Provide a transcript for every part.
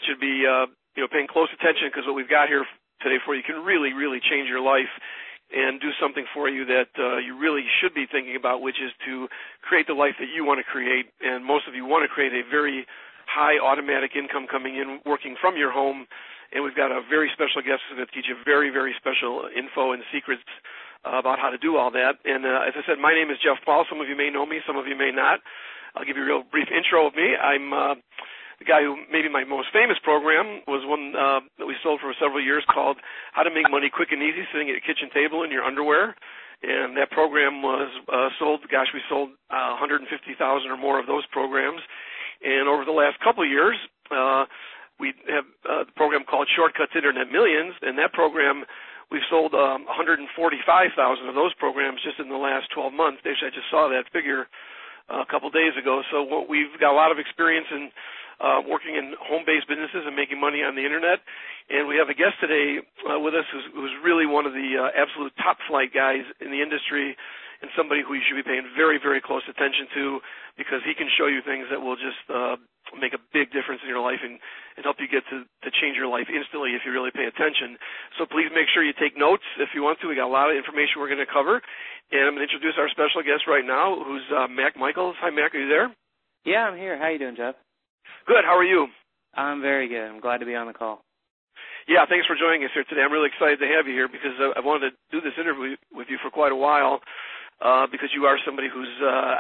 should be paying close attention, because what we've got here today for you can really, really change your life and do something for you that you really should be thinking about, which is to create the life that you want to create. And most of you want to create a very high automatic income coming in working from your home. And we've got a very special guest who's going to teach you very, very special info and secrets about how to do all that. And as I said, my name is Jeff Paul. Some of you may know me, some of you may not. I'll give you a real brief intro of me. I'm the guy who, maybe my most famous program was one that we sold for several years called How to Make Money Quick and Easy Sitting at a Kitchen Table in Your Underwear. And that program was sold, we sold 150,000 or more of those programs. And over the last couple of years, we have the program called Shortcuts Internet Millions, and that program, we've sold 145,000 of those programs just in the last 12 months. Actually, I just saw that figure a couple days ago. So we've got a lot of experience in working in home-based businesses and making money on the Internet. And we have a guest today with us who's really one of the absolute top-flight guys in the industry, and somebody who you should be paying very, very close attention to, because he can show you things that will just make a big difference in your life and help you get to change your life instantly if you really pay attention. So please make sure you take notes if you want to. We got a lot of information we're going to cover. And I'm going to introduce our special guest right now, who's Mack Michaels. Hi, Mack. Are you there? Yeah, I'm here. How you doing, Jeff? Good. How are you? I'm very good. I'm glad to be on the call. Yeah, thanks for joining us here today. I'm really excited to have you here because I wanted to do this interview with you for quite a while because you are somebody who's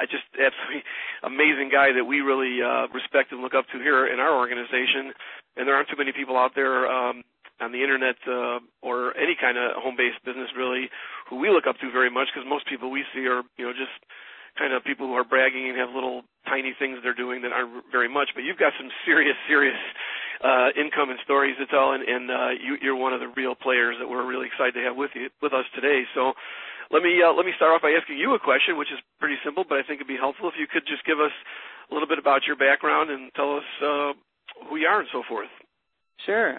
just absolutely amazing guy that we really respect and look up to here in our organization. And there aren't too many people out there on the Internet or any kind of home-based business really who we look up to very much, because most people we see are just kind of people who are bragging and have little tiny things they're doing that aren't very much. But you've got some serious income and stories to tell, and you're one of the real players that we're really excited to have with us today. So let me start off by asking you a question, which is pretty simple, but I think it'd be helpful if you could just give us a little bit about your background and tell us who you are and so forth. Sure.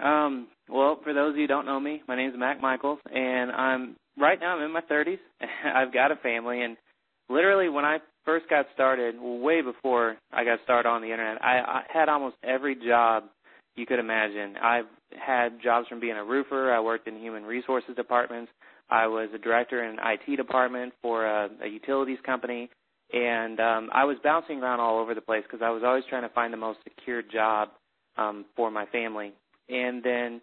Well, for those of you who don't know me, my name is Mack Michaels, and right now I'm in my 30s. I've got a family, and literally, when I first got started, way before I got started on the Internet, I had almost every job you could imagine. I've had jobs from being a roofer. I worked in human resources departments. I was a director in an IT department for a utilities company, and I was bouncing around all over the place because I was always trying to find the most secure job for my family. And then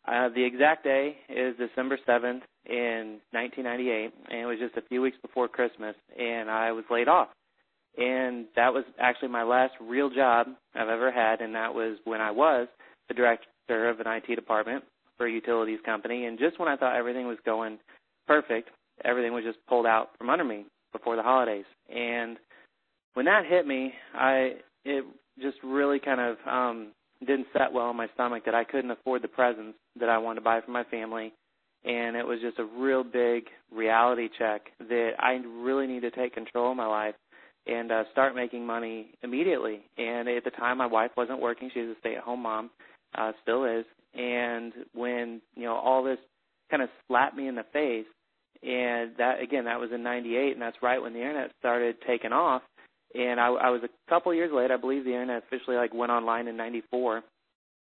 the exact day is December 7th in 1998, and it was just a few weeks before Christmas, and I was laid off. And that was actually my last real job I've ever had, and that was when I was the director of an IT department for a utilities company. And just when I thought everything was going perfect, everything was just pulled out from under me before the holidays. And when that hit me, it just really kind of didn't set well in my stomach that I couldn't afford the presents that I wanted to buy for my family. And it was just a real big reality check that I really need to take control of my life and start making money immediately. And at the time, my wife wasn't working. She was a stay-at-home mom, still is. And when, all this kind of slapped me in the face, and that was in 98, and that's right when the Internet started taking off. And I was a couple years late. I believe the Internet officially went online in 94.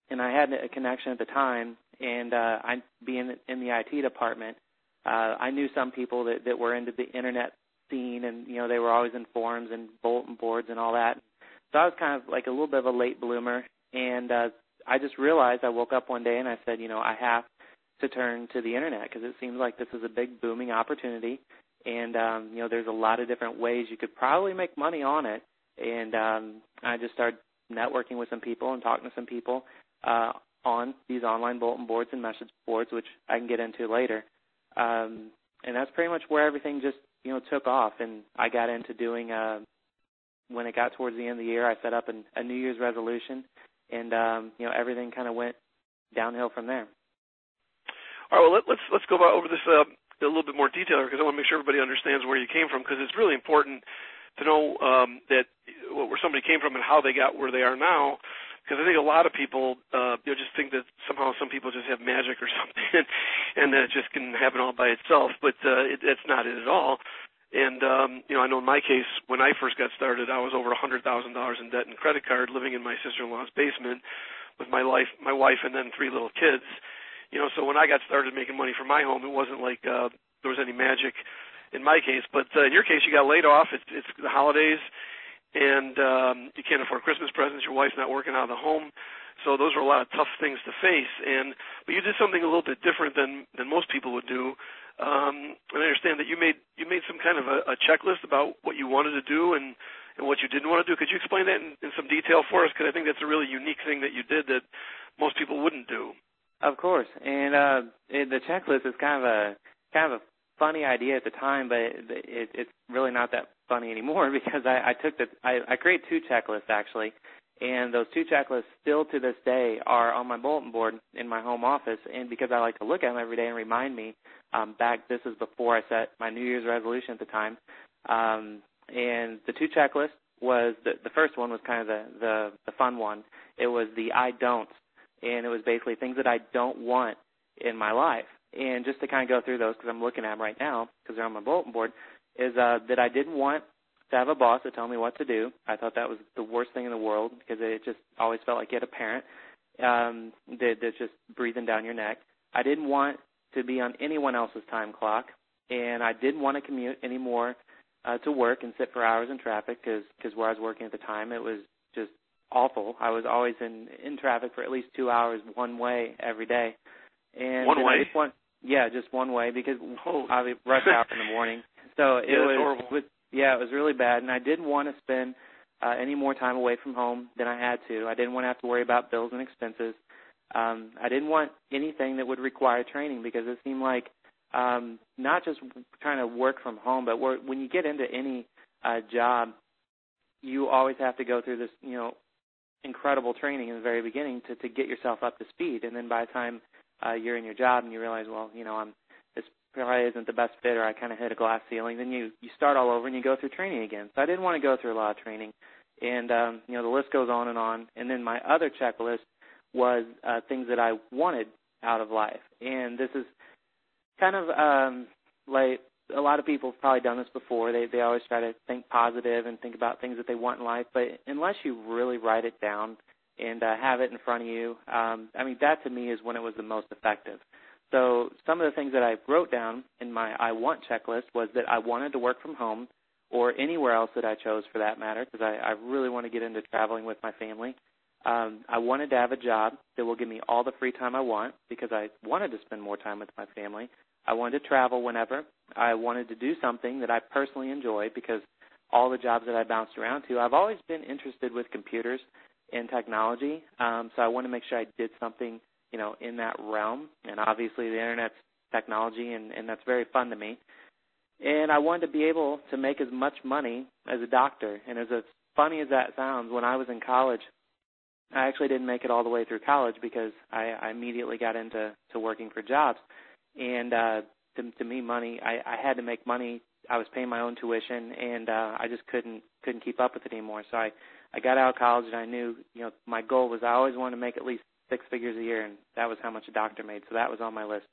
And I had a connection at the time, and I being in the IT department, I knew some people that were into the Internet scene, and, they were always in forums and bulletin boards and all that. So I was kind of like a little bit of a late bloomer, and I just realized, I woke up one day and I said, I have to turn to the Internet because it seems like this is a big booming opportunity, and, there's a lot of different ways you could probably make money on it. And I just started networking with some people and talking to some people on these online bulletin boards and message boards, which I can get into later. And that's pretty much where everything just, took off. And I got into doing, when it got towards the end of the year, I set up a New Year's resolution, and, everything kind of went downhill from there. All right, well, let's go over this a little bit more detail, because I want to make sure everybody understands where you came from, because it's really important to know that where somebody came from and how they got where they are now. Because I think a lot of people just think that somehow some people just have magic or something, and that it just can happen all by itself. But that's not it at all. And I know in my case, when I first got started, I was over $100,000 in debt and credit card, living in my sister-in-law's basement, with my wife, and then 3 little kids. So when I got started making money from my home, it wasn't like there was any magic in my case. But in your case, you got laid off. It's the holidays, and you can't afford Christmas presents. Your wife's not working out of the home. So those were a lot of tough things to face. But you did something a little bit different than most people would do. And I understand that you made some kind of a checklist about what you wanted to do and what you didn't want to do. Could you explain that in some detail for us? Because I think that's a really unique thing that you did that most people wouldn't do. Of course, and the checklist is kind of a funny idea at the time, but it's really not that funny anymore because I created 2 checklists actually, and those 2 checklists still to this day are on my bulletin board in my home office, and because I like to look at them every day and remind me this is before I set my New Year's resolution at the time, and the 2 checklists was the first one was kind of the fun one. It was the I don'ts. And it was basically things that I don't want in my life. And just to kind of go through those, because I'm looking at them right now, because they're on my bulletin board, is that I didn't want to have a boss that told me what to do. I thought that was the worst thing in the world because it just always felt like you had a parent that's just breathing down your neck. I didn't want to be on anyone else's time clock, and I didn't want to commute anymore to work and sit for hours in traffic because where I was working at the time, it was just awful. I was always in traffic for at least 2 hours one way every day. And one way? Just one way because I would rush out in the morning. So it was horrible. It was really bad, and I didn't want to spend any more time away from home than I had to. I didn't want to have to worry about bills and expenses. I didn't want anything that would require training because it seemed like not just trying to work from home, but when you get into any job, you always have to go through this, incredible training in the very beginning to get yourself up to speed. And then by the time you're in your job and you realize, this probably isn't the best fit, or I kind of hit a glass ceiling, then you start all over and you go through training again. So I didn't want to go through a lot of training. And, the list goes on. And then my other checklist was things that I wanted out of life. And this is kind of like a lot of people have probably done this before. They always try to think positive and think about things that they want in life. But unless you really write it down and have it in front of you, that to me is when it was the most effective. So some of the things that I wrote down in my I want checklist was that I wanted to work from home or anywhere else that I chose for that matter, because I really want to get into traveling with my family. I wanted to have a job that will give me all the free time I want because I wanted to spend more time with my family. I wanted to travel whenever. I wanted to do something that I personally enjoy because all the jobs that I bounced around to, I've always been interested with computers and technology, so I wanted to make sure I did something, in that realm. And obviously the Internet's technology, and that's very fun to me. And I wanted to be able to make as much money as a doctor. And as funny as that sounds, when I was in college, I actually didn't make it all the way through college because I immediately got into working for jobs. And to me, money, I had to make money. I was paying my own tuition, and I just couldn't keep up with it anymore. So I got out of college, and I knew, my goal was I always wanted to make at least 6 figures a year, and that was how much a doctor made. So that was on my list.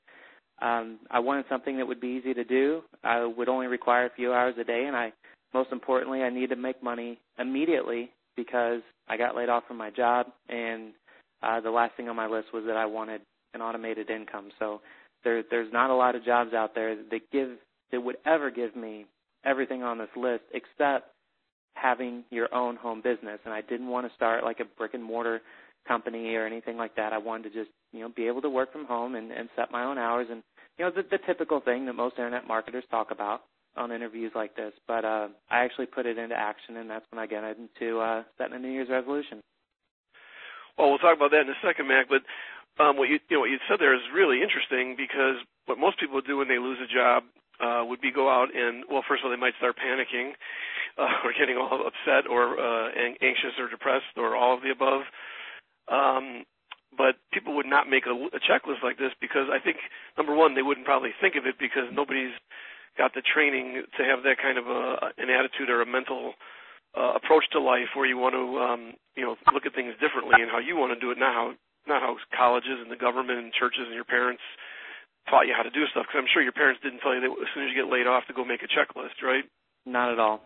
I wanted something that would be easy to do. I would only require a few hours a day, and most importantly, I needed to make money immediately because I got laid off from my job, and the last thing on my list was that I wanted an automated income. So there's not a lot of jobs out there that would ever give me everything on this list except having your own home business. And I didn't want to start like a brick and mortar company or anything like that. I wanted to just, be able to work from home and set my own hours and, the typical thing that most Internet marketers talk about on interviews like this. But I actually put it into action, and that's when I got into setting a New Year's resolution. Well, we'll talk about that in a second, Mack, but what you said there is really interesting because what most people do when they lose a job would be go out and, well, first of all, they might start panicking or getting all upset or anxious or depressed or all of the above. But people would not make a checklist like this because I think, number one, they wouldn't probably think of it because nobody's got the training to have that kind of an attitude or a mental approach to life where you want to, look at things differently and how you want to do it, not how colleges and the government and churches and your parents taught you how to do stuff. Because I'm sure your parents didn't tell you that as soon as you get laid off to go make a checklist, right? Not at all.